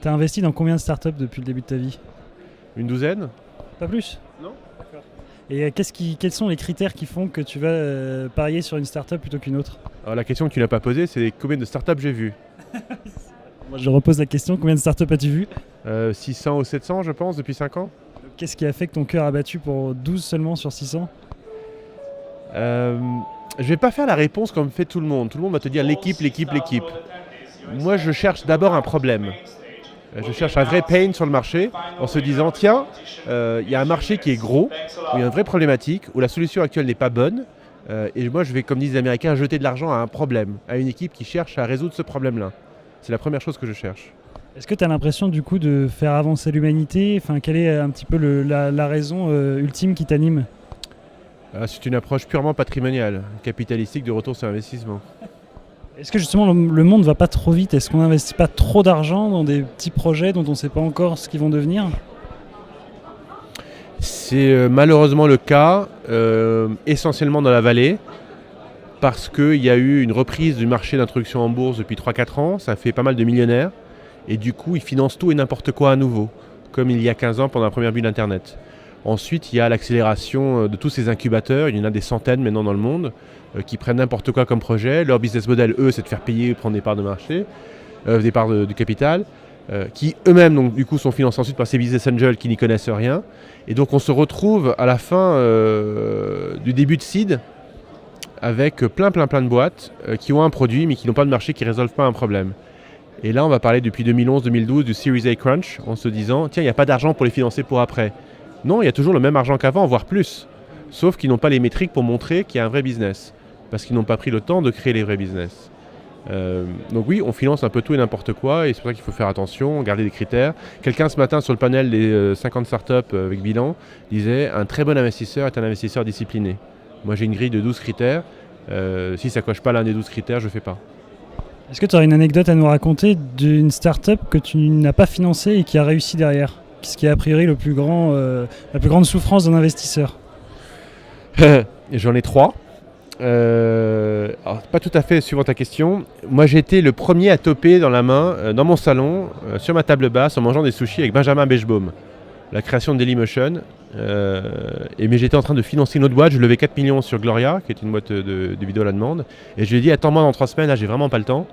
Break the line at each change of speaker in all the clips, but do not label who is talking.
T'as investi dans combien de startups depuis le début de ta vie?
Une douzaine?
Pas plus?
Non.
Et quels sont les critères qui font que tu vas parier sur une startup plutôt qu'une autre?
Alors la question que tu n'as pas posée, c'est combien de startups j'ai vues?
Moi, je repose la question, combien de startups as-tu vu?
600 ou 700 je pense depuis 5 ans.
Qu'est-ce qui a fait que ton cœur a battu pour 12 seulement sur 600?
Je vais pas faire la réponse comme fait tout le monde. Tout le monde va te dire l'équipe, l'équipe, l'équipe. Moi je cherche d'abord un problème. Je cherche un vrai pain sur le marché en se disant tiens, il y a un marché qui est gros, où il y a une vraie problématique, où la solution actuelle n'est pas bonne. Et moi je vais, comme disent les Américains, jeter de l'argent à un problème, à une équipe qui cherche à résoudre ce problème-là. C'est la première chose que je cherche.
Est-ce que tu as l'impression du coup de faire avancer l'humanité? Enfin, quelle est un petit peu la raison ultime qui t'anime?
C'est une approche purement patrimoniale, capitalistique de retour sur investissement.
Est-ce que justement le monde va pas trop vite? Est-ce qu'on n'investit pas trop d'argent dans des petits projets dont on ne sait pas encore ce qu'ils vont devenir?
C'est malheureusement le cas, essentiellement dans la vallée, parce qu'il y a eu une reprise du marché d'introduction en bourse depuis 3-4 ans, ça fait pas mal de millionnaires, et du coup ils financent tout et n'importe quoi à nouveau, comme il y a 15 ans pendant la première bulle d'Internet. Ensuite, il y a l'accélération de tous ces incubateurs, il y en a des centaines maintenant dans le monde, qui prennent n'importe quoi comme projet. Leur business model, eux, c'est de faire payer, prendre des parts de marché, des parts du capital, qui eux-mêmes, donc, du coup, sont financés ensuite par ces business angels qui n'y connaissent rien. Et donc, on se retrouve à la fin du début de seed avec plein de boîtes qui ont un produit, mais qui n'ont pas de marché, qui ne résolvent pas un problème. Et là, on va parler depuis 2011-2012 du Series A Crunch, en se disant, tiens, il n'y a pas d'argent pour les financer pour après. Non, il y a toujours le même argent qu'avant, voire plus. Sauf qu'ils n'ont pas les métriques pour montrer qu'il y a un vrai business. Parce qu'ils n'ont pas pris le temps de créer les vrais business. Donc oui, on finance un peu tout et n'importe quoi, et c'est pour ça qu'il faut faire attention, garder des critères. Quelqu'un ce matin sur le panel des 50 startups avec bilan disait un très bon investisseur est un investisseur discipliné. Moi j'ai une grille de 12 critères. Si ça ne coche pas l'un des 12 critères, je ne fais pas.
Est-ce que tu aurais une anecdote à nous raconter d'une startup que tu n'as pas financée et qui a réussi derrière? Ce qui est a priori la plus grande souffrance d'un investisseur.
J'en ai 3. Alors, pas tout à fait suivant ta question. Moi j'ai été le premier à toper dans la main, dans mon salon, sur ma table basse, en mangeant des sushis avec Benjamin Beijboom. La création de Dailymotion. Mais j'étais en train de financer une autre boîte. Je levais 4 millions sur Gloria, qui est une boîte de vidéo à la demande. Et je lui ai dit attends-moi dans 3 semaines, là j'ai vraiment pas le temps.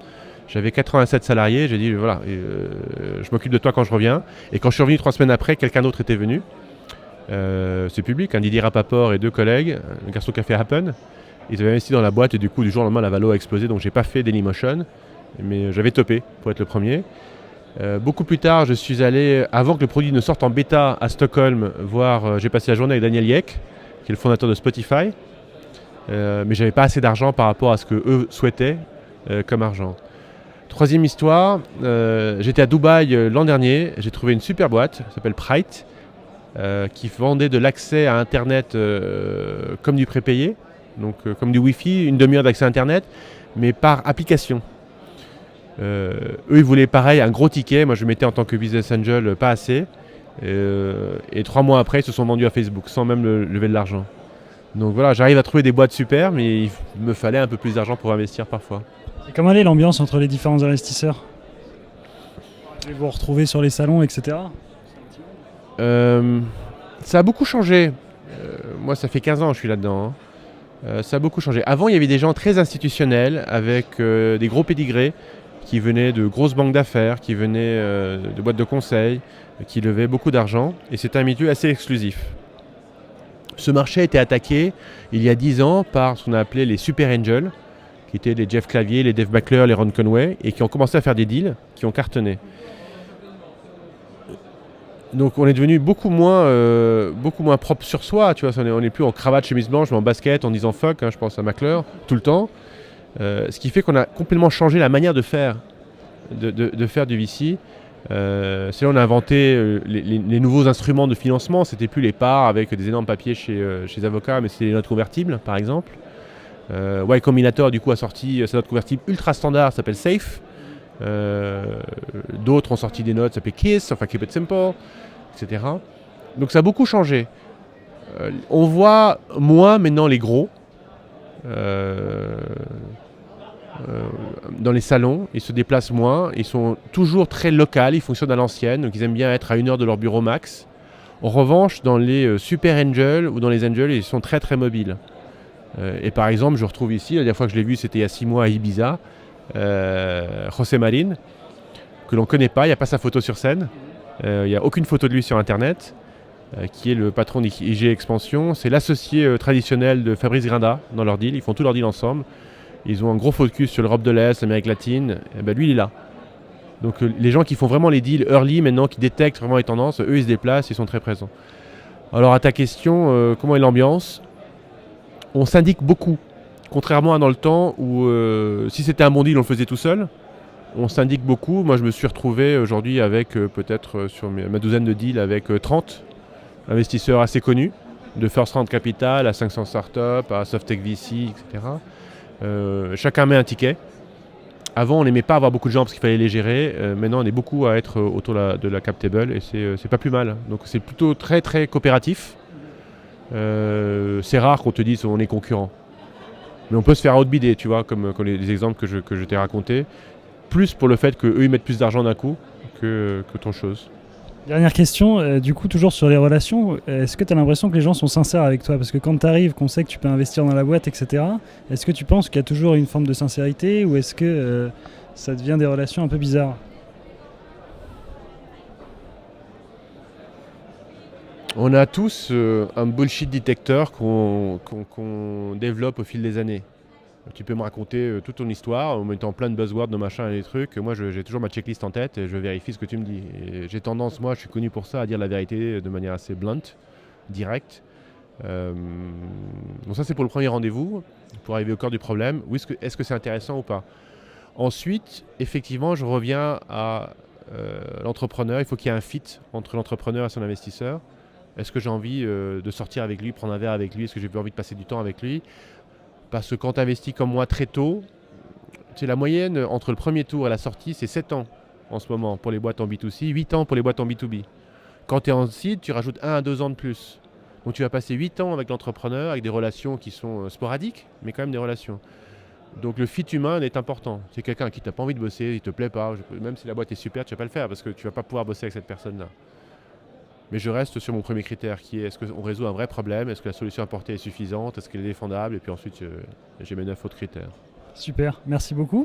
J'avais 87 salariés, j'ai dit voilà, je m'occupe de toi quand je reviens. Et quand je suis revenu 3 semaines après, quelqu'un d'autre était venu. C'est public, Didier Rapaport et 2 collègues, le garçon qui a fait Happen. Ils avaient investi dans la boîte et du coup du jour au lendemain la valo a explosé, donc j'ai pas fait Dailymotion, mais j'avais topé pour être le premier. Beaucoup plus tard, je suis allé, avant que le produit ne sorte en bêta à Stockholm, voir, j'ai passé la journée avec Daniel Ek, qui est le fondateur de Spotify, mais j'avais pas assez d'argent par rapport à ce que eux souhaitaient comme argent. Troisième histoire, j'étais à Dubaï l'an dernier, j'ai trouvé une super boîte, qui s'appelle Prite, qui vendait de l'accès à Internet comme du prépayé, donc comme du Wi-Fi, une demi-heure d'accès à Internet, mais par application. Eux, ils voulaient pareil, un gros ticket. Moi, je mettais en tant que business angel pas assez. Et 3 mois après, ils se sont vendus à Facebook sans même lever de l'argent. Donc voilà, j'arrive à trouver des boîtes super, mais il me fallait un peu plus d'argent pour investir parfois.
Et comment est l'ambiance entre les différents investisseurs? Vous vous retrouvez sur les salons, etc.
Ça a beaucoup changé. Moi, ça fait 15 ans que je suis là-dedans. Ça a beaucoup changé. Avant, il y avait des gens très institutionnels avec des gros pédigrés qui venaient de grosses banques d'affaires, qui venaient de boîtes de conseil, qui levaient beaucoup d'argent. Et c'était un milieu assez exclusif. Ce marché a été attaqué il y a 10 ans par ce qu'on a appelé les super angels, qui étaient les Jeff Clavier, les Dave Buckler, les Ron Conway, et qui ont commencé à faire des deals qui ont cartonné. Donc on est devenu beaucoup moins propre sur soi, tu vois, on n'est plus en cravate, chemise blanche, mais en basket, en disant fuck, je pense à Maclure, tout le temps. Ce qui fait qu'on a complètement changé la manière de faire du VC. C'est là on a inventé les nouveaux instruments de financement. C'était plus les parts avec des énormes papiers chez les avocats, mais c'était les notes convertibles, par exemple. Y Combinator, du coup, a sorti sa note convertible ultra standard, s'appelle Safe. D'autres ont sorti des notes, ça s'appelle KISS, enfin Keep It Simple, etc. Donc ça a beaucoup changé. On voit moins maintenant les gros. dans les salons, ils se déplacent moins, ils sont toujours très locaux, ils fonctionnent à l'ancienne, donc ils aiment bien être à 1 heure de leur bureau max. En revanche, dans les super angels ou dans les angels, ils sont très très mobiles. Et par exemple, je retrouve ici, la dernière fois que je l'ai vu, c'était il y a 6 mois à Ibiza, José Marín, que l'on ne connaît pas, il n'y a pas sa photo sur scène, il n'y a aucune photo de lui sur Internet, qui est le patron d'IG Expansion. C'est l'associé traditionnel de Fabrice Grinda dans leur deal, ils font tous leurs deals ensemble. Ils ont un gros focus sur l'Europe de l'Est, l'Amérique latine, et ben lui il est là. Donc les gens qui font vraiment les deals early maintenant, qui détectent vraiment les tendances, eux ils se déplacent, ils sont très présents. Alors à ta question, comment est l'ambiance ? On syndique beaucoup, contrairement à dans le temps où si c'était un bon deal on le faisait tout seul. On syndique beaucoup. Moi je me suis retrouvé aujourd'hui avec peut-être sur ma douzaine de deals avec 30 investisseurs assez connus, de First Round Capital à 500 startups, à Softech VC, etc. Chacun met un ticket. Avant, on n'aimait pas avoir beaucoup de gens parce qu'il fallait les gérer. Maintenant, on est beaucoup à être autour de la cap table et c'est pas plus mal. Donc, c'est plutôt très très coopératif. C'est rare qu'on te dise on est concurrent. Mais on peut se faire outbider, tu vois, comme les exemples que je t'ai racontés. Plus pour le fait qu'eux, ils mettent plus d'argent d'un coup qu'autre chose.
Dernière question, du coup, toujours sur les relations, est-ce que tu as l'impression que les gens sont sincères avec toi ? Parce que quand tu arrives, qu'on sait que tu peux investir dans la boîte, etc., est-ce que tu penses qu'il y a toujours une forme de sincérité ou est-ce que ça devient des relations un peu bizarres ?
On a tous un bullshit detector qu'on développe au fil des années. Tu peux me raconter toute ton histoire en mettant plein de buzzwords, de machins et des trucs. Moi, j'ai toujours ma checklist en tête et je vérifie ce que tu me dis. Et j'ai tendance, moi, je suis connu pour ça, à dire la vérité de manière assez blunt, directe. Donc ça, c'est pour le premier rendez-vous, pour arriver au cœur du problème. Oui, est-ce que c'est intéressant ou pas ? Ensuite, effectivement, je reviens à l'entrepreneur. Il faut qu'il y ait un fit entre l'entrepreneur et son investisseur. Est-ce que j'ai envie de sortir avec lui, prendre un verre avec lui ? Est-ce que j'ai envie de passer du temps avec lui ? Parce que quand tu investis comme moi très tôt, la moyenne entre le premier tour et la sortie, c'est 7 ans en ce moment pour les boîtes en B2C, 8 ans pour les boîtes en B2B. Quand tu es en seed, tu rajoutes 1 à 2 ans de plus. Donc tu vas passer 8 ans avec l'entrepreneur, avec des relations qui sont sporadiques, mais quand même des relations. Donc le fit humain est important. C'est quelqu'un qui n'a pas envie de bosser, il ne te plaît pas, même si la boîte est super, tu ne vas pas le faire parce que tu ne vas pas pouvoir bosser avec cette personne-là. Mais je reste sur mon premier critère qui est est-ce qu'on résout un vrai problème, est-ce que la solution apportée est suffisante, est-ce qu'elle est défendable, et puis ensuite j'ai mes 9 autres critères.
Super, merci beaucoup.